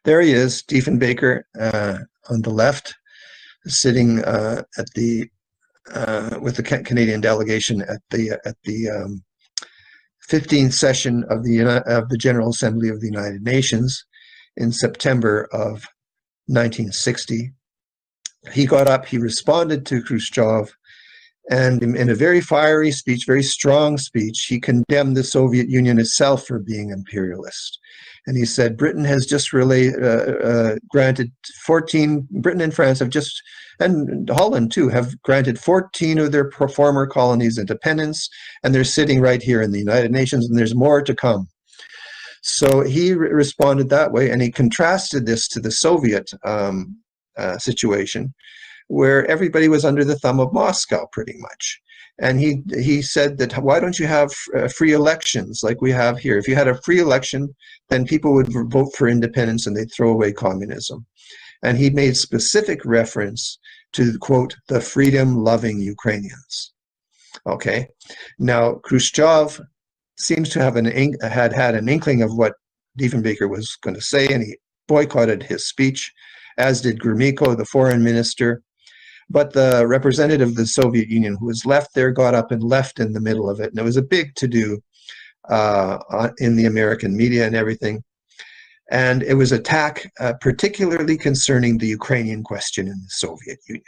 there he is, Diefenbaker on the left, sitting with the Canadian delegation at the 15th session of the General Assembly of the United Nations in September of 1960. He got up, he responded to Khrushchev, and in a very fiery speech, very strong speech, he condemned the Soviet Union itself for being imperialist. And he said, Britain has just granted 14, Britain and France have just, and Holland too, have granted 14 of their former colonies independence, and they're sitting right here in the United Nations, and there's more to come. So he responded that way, and he contrasted this to the Soviet situation, where everybody was under the thumb of Moscow pretty much. And he said that, why don't you have free elections like we have here? If you had a free election, then people would vote for independence and they'd throw away communism. And he made specific reference to, quote, the freedom-loving Ukrainians. Okay. Now, Khrushchev seems to have had an inkling of what Diefenbaker was going to say, and he boycotted his speech, as did Gromyko, the foreign minister. But the representative of the Soviet Union who was left there got up and left in the middle of it. And it was a big to-do in the American media and everything. And it was attack particularly concerning the Ukrainian question in the Soviet Union.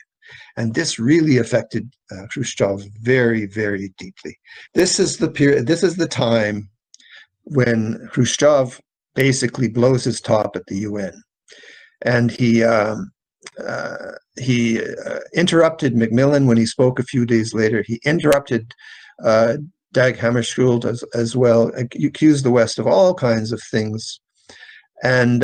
And this really affected Khrushchev very, very deeply. This is the period, this is the time when Khrushchev basically blows his top at the UN. And he interrupted Macmillan when he spoke a few days later. He interrupted Dag Hammarskjöld as well, accused the West of all kinds of things, and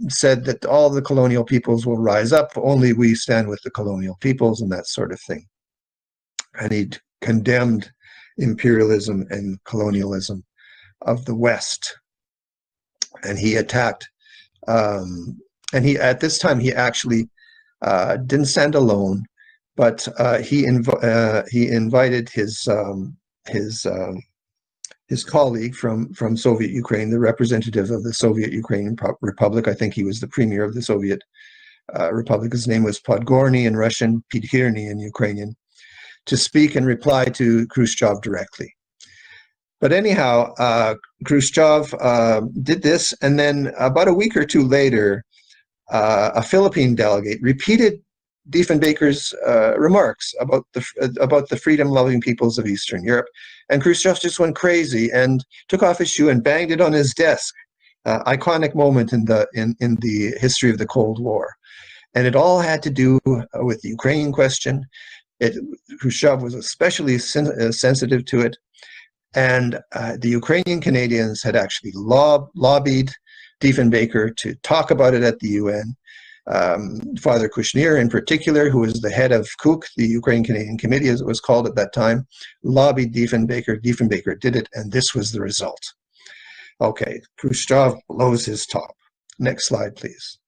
said that all the colonial peoples will rise up, only we stand with the colonial peoples, and that sort of thing. And he condemned imperialism and colonialism of the West. And he attacked, and at this time he actually didn't stand alone, but he invited his colleague from Soviet Ukraine, the representative of the Soviet Ukrainian Republic. I think he was the premier of the Soviet Republic. His name was Podgorny in Russian, Pikirny in Ukrainian, to speak and reply to Khrushchev directly. But anyhow, Khrushchev did this, and then about a week or two later, a Philippine delegate repeated Diefenbaker's remarks about the freedom-loving peoples of Eastern Europe, and Khrushchev just went crazy and took off his shoe and banged it on his desk. Iconic moment in the history of the Cold War, and it all had to do with the Ukrainian question. Khrushchev was especially sensitive to it, and the Ukrainian Canadians had actually lobbied Diefenbaker to talk about it at the UN. Father Kouchner in particular, who was the head of KUK, the Ukraine-Canadian Committee as it was called at that time, lobbied Diefenbaker. Diefenbaker did it, and this was the result. Okay, Khrushchev blows his top. Next slide, please.